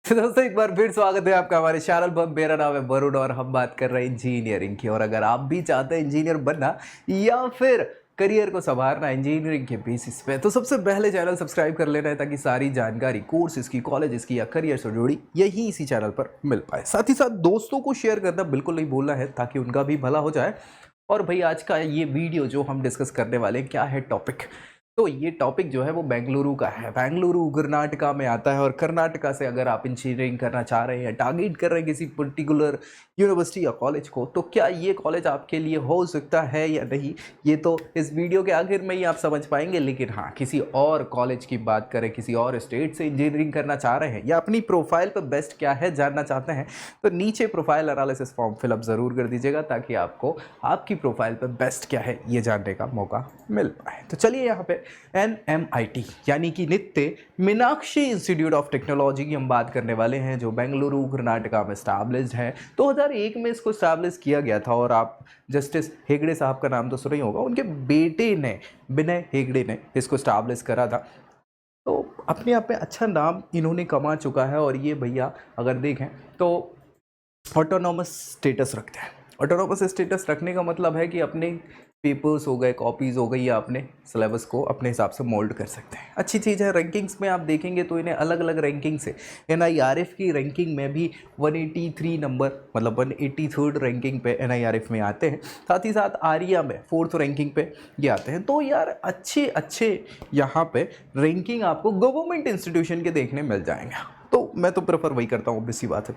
तो दोस्तों एक बार फिर स्वागत है आपका हमारे चैनल पर। मेरा नाम है वरुण और हम बात कर रहे हैं इंजीनियरिंग की। और अगर आप भी चाहते हैं इंजीनियर बनना या फिर करियर को संवारना इंजीनियरिंग के बेसिस पे, तो सबसे पहले चैनल सब्सक्राइब कर लेना है ताकि सारी जानकारी कोर्सेज की, कॉलेजेस की या करियर से जुड़ी यही इसी चैनल पर मिल पाए। साथ ही साथ दोस्तों को शेयर करना बिल्कुल नहीं भूलना है ताकि उनका भी भला हो जाए। और भाई आज का ये वीडियो जो हम डिस्कस करने वाले हैं, क्या है टॉपिक, तो ये टॉपिक जो है वो बेंगलुरु का है। बेंगलुरु कर्नाटका में आता है और कर्नाटका से अगर आप इंजीनियरिंग करना चाह रहे हैं या टारगेट कर रहे हैं किसी पर्टिकुलर यूनिवर्सिटी या कॉलेज को, तो क्या ये कॉलेज आपके लिए हो सकता है या नहीं, ये तो इस वीडियो के आखिर में ही आप समझ पाएंगे। लेकिन हाँ, किसी और कॉलेज की बात करें, किसी और स्टेट से इंजीनियरिंग करना चाह रहे हैं या अपनी प्रोफाइल पर बेस्ट क्या है जानना चाहते हैं, तो नीचे प्रोफाइल एनालिसिस फॉर्म फिलअप ज़रूर कर दीजिएगा ताकि आपको आपकी प्रोफाइल पर बेस्ट क्या है ये जानने का मौका मिल पाए। तो चलिए यहाँ पे NMIT यानी कि नित्य मीनाक्षी इंस्टीट्यूट ऑफ टेक्नोलॉजी की हम बात करने वाले हैं, जो बेंगलुरु कर्नाटका में स्टैब्लिश्ड है। 2001 में इसको स्टैब्लिश किया गया था और आप जस्टिस हेगड़े साहब का नाम तो सुना ही होगा। उनके बेटे ने, विनय हेगड़े ने इसको स्टैब्लिश करा था। तो अपने आप में अच्छा नाम इन्होंने कमा चुका है। और ये भैया अगर देखें तो ऑटोनॉमस स्टेटस रखते हैं। ऑटोनॉमस स्टेटस रखने का मतलब है कि अपने पेपर्स हो गए, कॉपीज़ हो गई, या अपने सिलेबस को अपने हिसाब से मोल्ड कर सकते हैं। अच्छी चीज़ है। रैंकिंग्स में आप देखेंगे तो इन्हें अलग अलग रैंकिंग से, NIRF की रैंकिंग में भी 183 नंबर, मतलब 183rd रैंकिंग पे NIRF में आते हैं। साथ ही साथ आर्या में 4th रैंकिंग पे ये आते हैं। तो यार अच्छे यहाँ पे रैंकिंग आपको गवर्नमेंट इंस्टीट्यूशन के देखने मिल जाएंगे। तो मैं तो प्रेफर वही करता हूँ, ऑब्वियस सी बात है।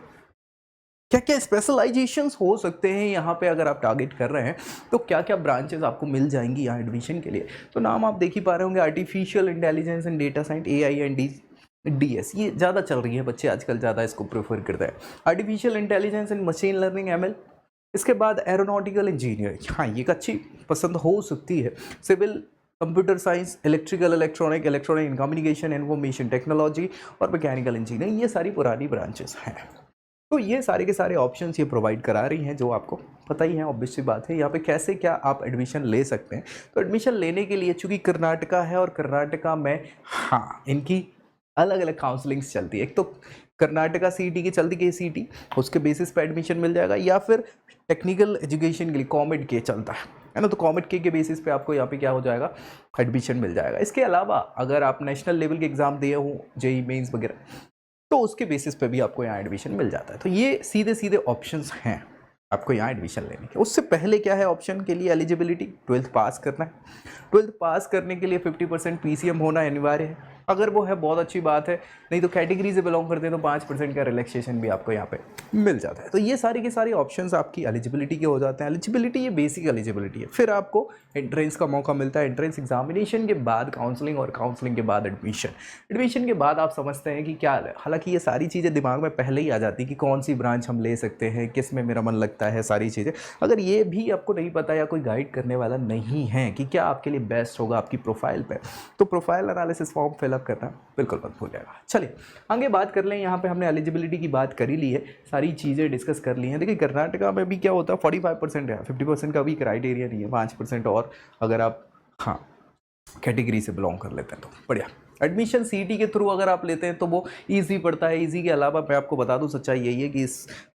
क्या क्या स्पेशलाइजेशंस हो सकते हैं यहाँ पे अगर आप टारगेट कर रहे हैं, तो क्या क्या ब्रांचेस आपको मिल जाएंगी यहाँ एडमिशन के लिए। तो नाम आप देख ही पा रहे होंगे, artificial intelligence and data science, AI and DS, ये ज़्यादा चल रही है, बच्चे आजकल ज़्यादा इसको प्रेफर करते हैं। Artificial intelligence and machine learning, ML। इसके बाद एरोनॉटिकल इंजीनियरिंग, हाँ ये एक अच्छी पसंद हो सकती है। Civil, computer science, electrical, electronic and communication, information technology और मैकेनिकल इंजीनियरिंग, ये सारी पुरानी ब्रांचेस हैं। तो ये सारे के सारे ऑप्शंस ये प्रोवाइड करा रही हैं, जो आपको पता ही है, ऑब्वियस सी बात है। यहाँ पे कैसे क्या आप एडमिशन ले सकते हैं, तो एडमिशन लेने के लिए चूँकि कर्नाटका है और कर्नाटका में हाँ इनकी अलग अलग काउंसलिंग्स चलती है। एक तो कर्नाटका CET की चलती है, KCET, उसके बेसिस पे एडमिशन मिल जाएगा, या फिर टेक्निकल एजुकेशन के लिए COMEDK चलता है ना। तो COMEDK के बेसिस पे आपको यहाँ पे क्या हो जाएगा, एडमिशन मिल जाएगा। इसके अलावा अगर आप नेशनल लेवल के एग्ज़ाम दिए हों, JEE मेंस वगैरह, तो उसके बेसिस पे भी आपको यहाँ एडमिशन मिल जाता है। तो ये सीधे सीधे ऑप्शंस हैं आपको यहाँ एडमिशन लेने के। उससे पहले क्या है ऑप्शन के लिए एलिजिबिलिटी, 12th पास करना है। 12th पास करने के लिए 50% PCM होना अनिवार्य है। अगर वो है बहुत अच्छी बात है, नहीं तो कैटेगरी से बिलोंग करते हैं तो 5% का रिलैक्सेशन भी आपको यहाँ पे मिल जाता है। तो ये सारे के सारे ऑप्शंस आपकी एलिजिबिलिटी के हो जाते हैं। एलिजिबिलिटी ये बेसिक एलिजिबिलिटी है। फिर आपको एंट्रेंस का मौका मिलता है। एंट्रेंस एग्जामिनेशन के बाद काउंसलिंग, और काउंसलिंग के बाद एडमिशन। एडमिशन के बाद आप समझते हैं कि क्या है, हालांकि ये सारी चीज़ें दिमाग में पहले ही आ जाती कि कौन सी ब्रांच हम ले सकते हैं, किस में मेरा मन लगता है, सारी चीज़ें। अगर ये भी आपको नहीं पता या कोई गाइड करने वाला नहीं है कि क्या आपके लिए बेस्ट होगा आपकी प्रोफाइल पे, तो प्रोफाइल एनालिसिस फॉर्म फिलअप करना बिल्कुल मत भूलिएगा। चलिए आगे बात कर लें। यहाँ पे हमने एलिजिबिलिटी की बात कर ही ली है, सारी चीज़ें डिस्कस कर ली हैं। देखिए कर्नाटका में भी क्या होता है, 45% है, 50% का भी क्राइटेरिया नहीं है, 5% और अगर आप हाँ कैटेगरी से बिलोंग कर लेते हैं तो बढ़िया। एडमिशन CET के थ्रू अगर आप लेते हैं तो वो ईजी पड़ता है। ईजी के अलावा मैं आपको बता दूं, सच्चाई यही है कि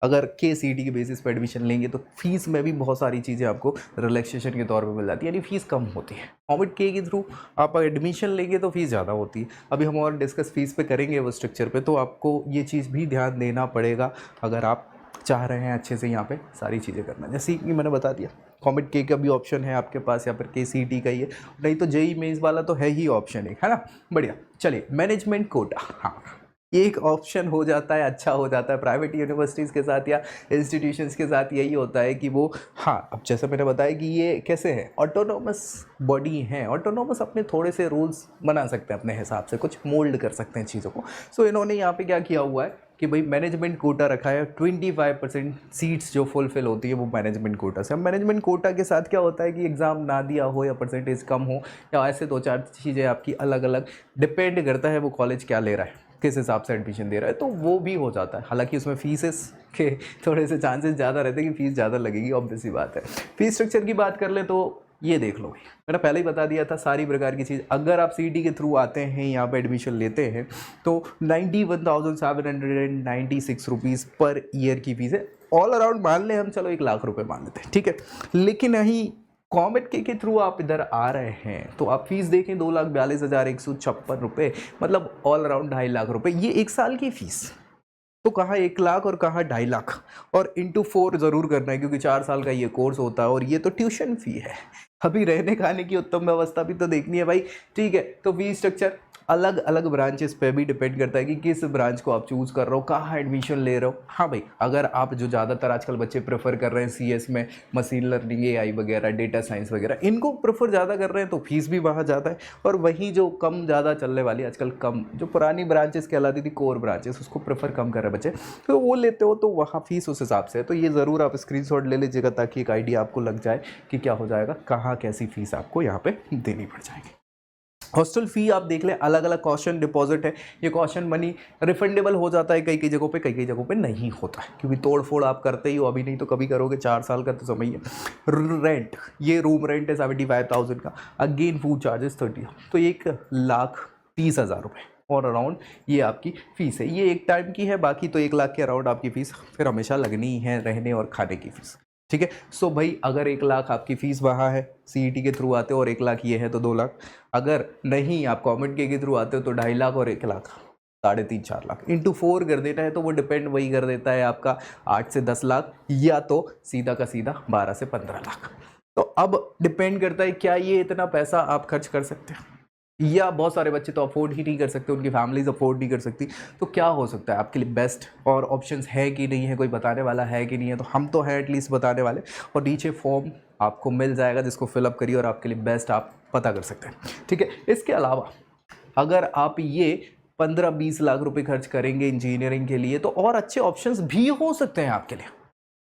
अगर KCET के बेसिस पे एडमिशन लेंगे तो फीस में भी बहुत सारी चीज़ें आपको रिलैक्सेशन के तौर पे मिल जाती है, यानी फीस कम होती है। COMEDK के थ्रू आप एडमिशन लेंगे तो फीस ज़्यादा होती है। अभी हम और डिस्कस फीस पे करेंगे वो स्ट्रक्चर पे, तो आपको ये चीज़ भी ध्यान देना पड़ेगा अगर आप चाह रहे हैं अच्छे से यहाँ पे सारी चीज़ें करना। जैसे कि मैंने बता दिया, COMEDK का भी ऑप्शन है आपके पास, या फिर KCET का ही है, नहीं तो JEE मेंस वाला तो है ही ऑप्शन एक, है ना। बढ़िया। चलिए मैनेजमेंट कोटा, हाँ ये एक ऑप्शन हो जाता है, अच्छा हो जाता है। प्राइवेट यूनिवर्सिटीज़ के साथ या इंस्टीट्यूशंस के साथ यही होता है कि वो हाँ, अब जैसे मैंने बताया कि ये कैसे है, ऑटोनोमस बॉडी है। ऑटोनोमस अपने थोड़े से रूल्स बना सकते हैं अपने हिसाब से, कुछ मोल्ड कर सकते हैं चीज़ों को। सो इन्होंने यहाँ पे क्या किया हुआ है कि भाई मैनेजमेंट कोटा रखा है। 25% सीट्स जो फुलफिल होती है वो मैनेजमेंट कोटा से। अब मैनेजमेंट कोटा के साथ क्या होता है कि एग्ज़ाम ना दिया हो या परसेंटेज कम हो या ऐसे 2-4 चीज़ें आपकी अलग अलग डिपेंड करता है वो कॉलेज क्या ले रहा है, किस हिसाब से एडमिशन दे रहा है, तो वो भी हो जाता है। हालांकि उसमें फीसेस के थोड़े से चांसेस ज़्यादा रहते हैं कि फ़ीस ज़्यादा लगेगी, ऑब्वियस सी बात है। फीस स्ट्रक्चर की बात कर ले तो ये देख लो भाई, मैंने पहले ही बता दिया था सारी प्रकार की चीज़। अगर आप सीईटी के थ्रू आते हैं यहाँ पे एडमिशन लेते हैं तो 91,796 रुपीज़ पर ईयर की फीस है। ऑल अराउंड मान लें हम, चलो 1 लाख रुपए मान लेते हैं, ठीक है। लेकिन नहीं, कॉमेट के थ्रू आप इधर आ रहे हैं तो आप फीस देखें 2,42,156 रुपये, मतलब ऑल अराउंड 2.5 लाख रुपए, ये 1 साल की फीस। तो कहाँ 1 लाख और कहाँ 2.5 लाख, और इंटू 4 ज़रूर करना है क्योंकि 4 साल का ये कोर्स होता है। और ये तो ट्यूशन फी है, अभी रहने खाने की उत्तम व्यवस्था भी तो देखनी है भाई, ठीक है। तो फी स्ट्रक्चर अलग अलग ब्रांचेस पे भी डिपेंड करता है कि किस ब्रांच को आप चूज़ कर रहे हो, कहाँ एडमिशन ले रहे हो। हाँ भाई, अगर आप जो ज़्यादातर आजकल बच्चे प्रेफर कर रहे हैं सीएस में, मशीन लर्निंग, एआई वगैरह, डेटा साइंस वगैरह, इनको प्रेफर ज़्यादा कर रहे हैं तो फीस भी वहाँ ज़्यादा है। और वहीं जो कम ज़्यादा चलने वाली आजकल कम, जो पुरानी ब्रांचेस कहलाती थी कोर ब्रांचेस, उसको प्रेफर कम कर रहे हैं बच्चे, तो वो लेते हो तो वहाँ फीस उस हिसाब से है। तो ये ज़रूर आप स्क्रीनशॉट ले लीजिएगा ताकि एक आइडिया आपको लग जाए कि क्या हो जाएगा, कहाँ कैसी फीस आपको यहाँ पे देनी पड़ जाएगी। हॉस्टल फी आप देख लें, अलग अलग कॉशन डिपॉजिट है। ये कॉशन मनी रिफंडेबल हो जाता है कई कई जगहों पे, कई कई जगहों पे नहीं होता है क्योंकि तोड़ फोड़ आप करते ही हो, अभी नहीं तो कभी करोगे, 4 साल का तो समय है। रेंट, ये रूम रेंट है 75,000 का, अगेन फूड चार्जेस 30, तो 1,30,000 रुपये और अराउंड ये आपकी फ़ीस है। ये एक टाइम की है, बाकी तो 1 लाख के अराउंड आपकी फ़ीस फिर हमेशा लगनी ही है, रहने और खाने की फ़ीस, ठीक है। सो भाई, अगर 1 लाख आपकी फ़ीस वहाँ है, सीईटी के थ्रू आते हो और 1 लाख ये है तो 2 लाख। अगर नहीं, आप कॉमेट के थ्रू आते हो तो 2.5 लाख और 1 लाख, 3.5-4 लाख इंटू 4 कर देना है तो वो डिपेंड वही कर देता है आपका 8 से 10 लाख, या तो सीधा का सीधा 12 से 15 लाख। तो अब डिपेंड करता है क्या ये इतना पैसा आप खर्च कर सकते हैं, या बहुत सारे बच्चे तो अफोर्ड ही नहीं कर सकते, उनकी फैमिलीज अफोर्ड नहीं कर सकती। तो क्या हो सकता है आपके लिए बेस्ट, और ऑप्शंस है कि नहीं है, कोई बताने वाला है कि नहीं है, तो हम तो हैं एटलीस्ट बताने वाले। और नीचे फॉर्म आपको मिल जाएगा जिसको फिलअप करिए और आपके लिए बेस्ट आप पता कर सकते हैं, ठीक है। इसके अलावा अगर आप ये 15-20 लाख रुपए खर्च करेंगे इंजीनियरिंग के लिए तो और अच्छे ऑप्शंस भी हो सकते हैं आपके लिए।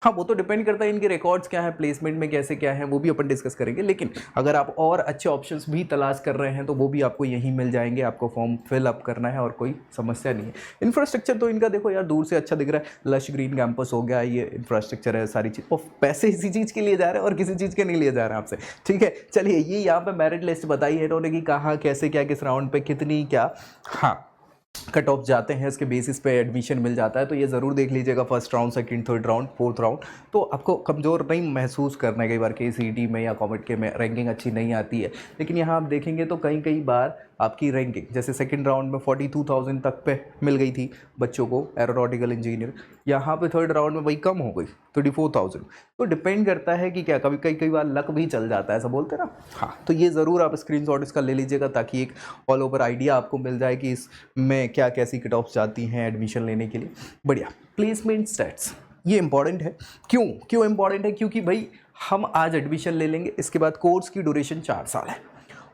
हाँ, वो तो डिपेंड करता है इनके रिकॉर्ड्स क्या है, प्लेसमेंट में कैसे क्या है, वो भी अपन डिस्कस करेंगे। लेकिन अगर आप और अच्छे ऑप्शंस भी तलाश कर रहे हैं तो वो भी आपको यहीं मिल जाएंगे, आपको फॉर्म फिल अप करना है और कोई समस्या नहीं है। इंफ्रास्ट्रक्चर तो इनका देखो यार, दूर से अच्छा दिख रहा है, लश ग्रीन कैंपस हो गया, ये इंफ्रास्ट्रक्चर है, सारी चीज़, और पैसे इसी चीज़ के लिए जा रहे हैं और किसी चीज़ के नहीं लिए जा रहे हैं आपसे, ठीक है। चलिए, ये यहाँ पर मेरिट लिस्ट बताई है इन्होंने कि कहाँ कैसे क्या, किस राउंड पर कितनी क्या, हाँ, कट ऑफ जाते हैं, इसके बेसिस पे एडमिशन मिल जाता है। तो ये ज़रूर देख लीजिएगा, first round, second, third round, fourth round. तो आपको कमज़ोर नहीं महसूस करना है कई बार कि सीईटी में या कॉमेट के में रैंकिंग अच्छी नहीं आती है। लेकिन यहाँ आप देखेंगे तो कई बार आपकी रैंकिंग जैसे सेकंड राउंड में 42,000 तक पे मिल गई थी बच्चों को एरोनॉटिकल इंजीनियर, यहाँ पे थर्ड राउंड में वही कम हो गई 34,000। तो डिपेंड करता है कि क्या, कभी कई बार लक भी चल जाता है, ऐसा बोलते हैं ना। हाँ, तो ये ज़रूर आप स्क्रीनशॉट इसका ले लीजिएगा ताकि एक ऑल ओवर आइडिया आपको मिल जाए कि इसमें क्या कैसी कट ऑफ्स जाती हैं एडमिशन लेने के लिए। बढ़िया, प्लेसमेंट स्टैट्स ये इंपॉर्टेंट है। क्यों इंपॉर्टेंट है? क्योंकि भाई हम आज एडमिशन ले लेंगे, इसके बाद कोर्स की ड्यूरेशन 4 साल है,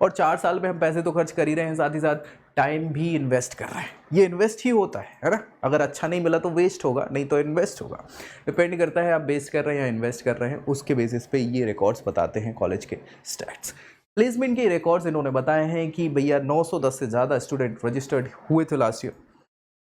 और 4 साल में हम पैसे तो खर्च कर ही रहे हैं, साथ ही साथ टाइम भी इन्वेस्ट कर रहे हैं। ये इन्वेस्ट ही होता है ना। अगर अच्छा नहीं मिला तो वेस्ट होगा, नहीं तो इन्वेस्ट होगा। डिपेंड करता है आप वेस्ट कर रहे हैं या इन्वेस्ट कर रहे हैं, उसके बेसिस पे ये रिकॉर्ड्स बताते हैं कॉलेज के स्टैट्स। प्लेसमेंट के रिकॉर्ड्स इन्होंने बताए हैं कि भैया 910 से ज़्यादा स्टूडेंट रजिस्टर्ड हुए थे लास्ट ईयर,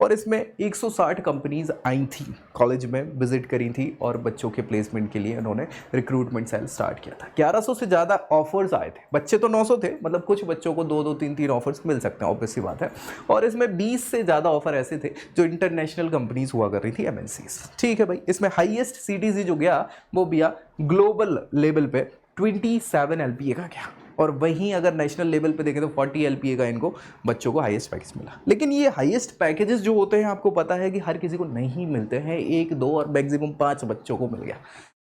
और इसमें 160 कंपनीज आई थी, कॉलेज में विजिट करी थी, और बच्चों के प्लेसमेंट के लिए इन्होंने रिक्रूटमेंट सेल स्टार्ट किया था। 1100 से ज़्यादा ऑफर्स आए थे, बच्चे तो 900 थे, मतलब कुछ बच्चों को 2-2, 3-3 ऑफर्स मिल सकते हैं, ऑब्वियस सी बात है। और इसमें 20 से ज़्यादा ऑफर ऐसे थे जो इंटरनेशनल कंपनीज हुआ कर रही थी, एमएनसीज, ठीक है भाई। इसमें हाईएस्ट सीटीजी जो गया वो भैया ग्लोबल लेवल पे 27 एलपीए का गया, और वहीं अगर नेशनल लेवल पे देखें तो 40 एलपीए का इनको बच्चों को हाईएस्ट पैकेज मिला। लेकिन ये हाईएस्ट पैकेजेस जो होते हैं आपको पता है कि हर किसी को नहीं मिलते हैं, 1, 2 और मैक्सिमम 5 बच्चों को मिल गया।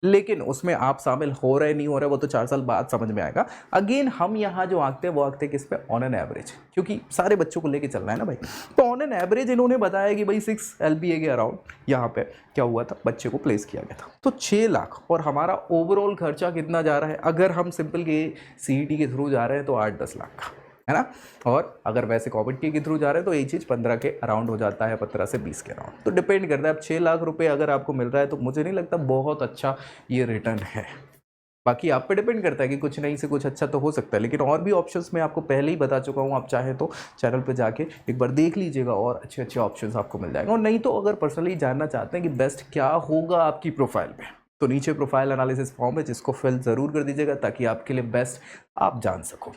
लेकिन उसमें आप शामिल हो रहे नहीं हो रहे वो तो 4 साल बाद समझ में आएगा। अगेन हम यहाँ जो आंकते हैं वो आंकते हैं किस पे, ऑन एन एवरेज, क्योंकि सारे बच्चों को लेके चलना है ना भाई। तो ऑन एन एवरेज इन्होंने बताया कि भाई 6 एलपीए के अराउंड यहाँ पे क्या हुआ था, बच्चे को प्लेस किया गया था। तो 6 लाख, और हमारा ओवरऑल खर्चा कितना जा रहा है, अगर हम सिंपल के सीईटी के थ्रू जा रहे हैं तो 8-10 लाख का है ना, और अगर वैसे कॉमेट के थ्रू जा रहे हैं तो ये चीज़ 15 के अराउंड हो जाता है, 15 से 20 के अराउंड। तो डिपेंड करता है, अब 6 लाख रुपए अगर आपको मिल रहा है तो मुझे नहीं लगता बहुत अच्छा ये रिटर्न है। बाकी आप पे डिपेंड करता है कि कुछ नहीं से कुछ अच्छा तो हो सकता है, लेकिन और भी ऑप्शंस मैं आपको पहले ही बता चुका हूँ। आप चाहें तो चैनल पे जाके एक बार देख लीजिएगा और अच्छे अच्छे ऑप्शंस आपको मिल जाएंगे। और नहीं तो अगर पर्सनली जानना चाहते हैं कि बेस्ट क्या होगा आपकी प्रोफाइल पे, तो नीचे प्रोफाइल एनालिसिस फॉर्म है जिसको फिल ज़रूर कर दीजिएगा ताकि आपके लिए बेस्ट आप जान सको।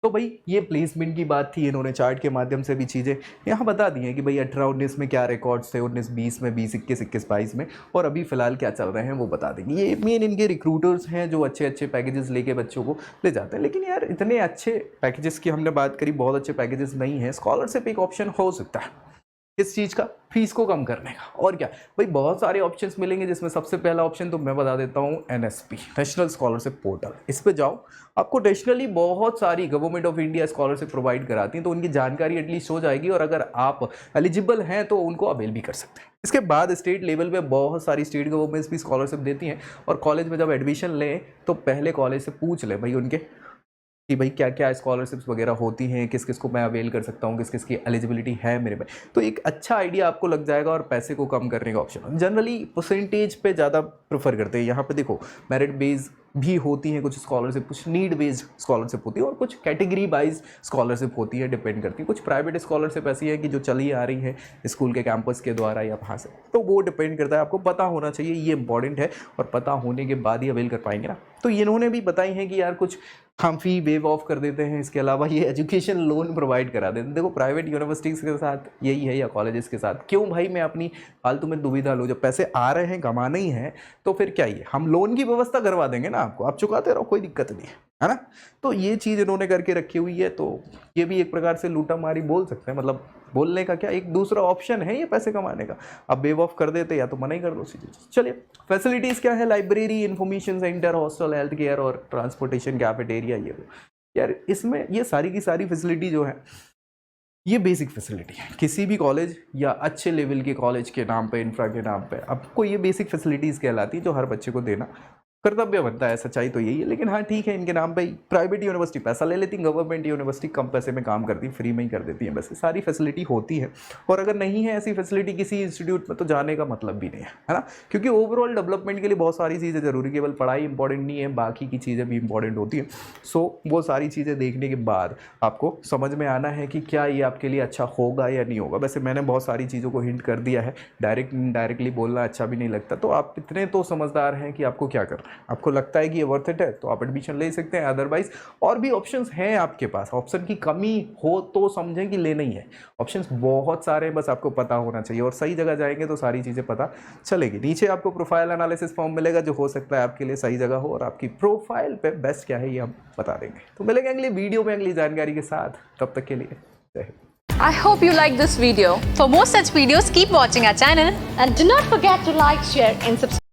तो भाई ये प्लेसमेंट की बात थी, इन्होंने चार्ट के माध्यम से भी चीज़ें यहाँ बता दी हैं कि भाई 18-19 में क्या रिकॉर्ड्स थे, 19-20 में, 20-21, 21-22 में, और अभी फ़िलहाल क्या चल रहे हैं वो बता देंगे। ये मेन इनके रिक्रूटर्स हैं जो अच्छे अच्छे पैकेजेस लेके बच्चों को ले जाते हैं। लेकिन यार इतने अच्छे पैकेजेस की हमने बात करी, बहुत अच्छे पैकेजेस नहीं हैं। स्कॉलरशिप एक ऑप्शन हो सकता है किस चीज़ का, फीस को कम करने का। और क्या भाई, बहुत सारे ऑप्शंस मिलेंगे जिसमें सबसे पहला ऑप्शन तो मैं बता देता हूँ, NSP, नेशनल स्कॉलरशिप पोर्टल। इस पे जाओ, आपको नेशनली बहुत सारी government of India scholarship provide कराती हैं, तो उनकी जानकारी एटलीस्ट हो जाएगी और अगर आप एलिजिबल हैं तो उनको अवेल भी कर सकते हैं। इसके बाद स्टेट लेवल पे बहुत सारी स्टेट गवर्नमेंट्स भी स्कॉलरशिप देती हैं, और कॉलेज में जब एडमिशन लें तो पहले कॉलेज से पूछ लें भाई उनके कि भाई क्या क्या स्कॉलरशिप्स वगैरह होती हैं, किस किस को मैं अवेल कर सकता हूँ, किस किस की एलिजिबिलिटी है मेरे में। तो एक अच्छा आइडिया आपको लग जाएगा, और पैसे को कम करने का ऑप्शन जनरली परसेंटेज पे ज़्यादा प्रेफर करते हैं। यहाँ पे देखो मेरिट बेस भी होती हैं कुछ स्कॉलरशिप, कुछ नीड बेस्ड स्कॉलरशिप होती है, और कुछ कैटेगरी वाइज स्कॉलरशिप होती है, डिपेंड करती है। कुछ प्राइवेट स्कॉलरशिप ऐसी है कि जो चली आ रही है स्कूल के कैंपस के द्वारा या वहाँ से, तो वो डिपेंड करता है। आपको पता होना चाहिए, ये इंपॉर्टेंट है, और पता होने के बाद ही अवेल कर पाएंगे ना। तो इन्होंने भी बताई हैं कि यार कुछ हम फी वेव ऑफ कर देते हैं, इसके अलावा ये एजुकेशन लोन प्रोवाइड करा देते हैं। देखो प्राइवेट यूनिवर्सिटीज़ के साथ यही है, या कॉलेजेस के साथ, क्यों भाई मैं अपनी फालतू में दुविधा लूँ, जब पैसे आ रहे हैं कमाने ही हैं तो फिर क्या ही, हम लोन की व्यवस्था करवा देंगे ना आपको, आप चुकाते रहो, कोई दिक्कत नहीं है ना। तो ये चीज़ इन्होंने करके रखी हुई है, तो ये भी एक प्रकार से लूटा मारी बोल सकते हैं, मतलब बोलने का क्या, एक दूसरा ऑप्शन है ये पैसे कमाने का। अब वेव ऑफ कर देते या तो मना ही कर दो सीधी चीज़। चलिए फैसिलिटीज़ क्या है, library, information centre, hostel, health care और ट्रांसपोर्टेशन, कैफेटेरिया, ये वो। यार इसमें ये सारी की सारी फैसिलिटी जो है ये बेसिक फैसिलिटी है। किसी भी कॉलेज या अच्छे लेवल के कॉलेज के नाम पे, इंफ्रा के नाम पे आपको ये बेसिक फैसिलिटीज़ कहलाती है जो हर बच्चे को देना कर्तव्य बनता है। सच्चाई तो यही है। लेकिन हाँ ठीक है, इनके नाम पे प्राइवेट यूनिवर्सिटी पैसा ले लेती, गवर्नमेंट यूनिवर्सिटी कम पैसे में काम करती, फ्री में ही कर देती है। वैसे सारी फैसिलिटी होती है, और अगर नहीं है ऐसी फैसिलिटी किसी इंस्टीट्यूट में तो जाने का मतलब भी नहीं है ना। क्योंकि ओवरऑल डेवलपमेंट के लिए बहुत सारी चीज़ें जरूरी, केवल पढ़ाई इंपॉर्टेंट नहीं है, बाकी की चीज़ें भी इंपॉर्टेंट होती हैं। सो वो सारी चीज़ें देखने के बाद आपको समझ में आना है कि क्या ये आपके लिए अच्छा होगा या नहीं होगा। वैसे मैंने बहुत सारी चीज़ों को हिंट कर दिया है, डायरेक्टली बोलना अच्छा भी नहीं लगता। तो आप इतने तो समझदार हैं कि आपको क्या करना है। आपको लगता है कि ये वर्थ इट है तो आप एडमिशन ले सकते हैं, अदरवाइज और भी ऑप्शंस हैं आपके पास। ऑप्शन की कमी हो तो समझें कि लेना ही है, ऑप्शंस बहुत सारे हैं, बस आपको पता होना चाहिए, और सही जगह जाएंगे तो सारी चीज़ें पता चलेगी। नीचे आपको प्रोफाइल एनालिसिस फॉर्म मिलेगा जो हो सकता है आपके लिए सही जगह हो, और आपकी प्रोफाइल पे बेस्ट क्या है ये हम बता देंगे। तो मिलेंगे अगली वीडियो में अगली जानकारी के साथ, तब तक के लिए जय Hind. I hope you like this video. For more such videos, keep watching our channel And do not forget to like, share and subscribe.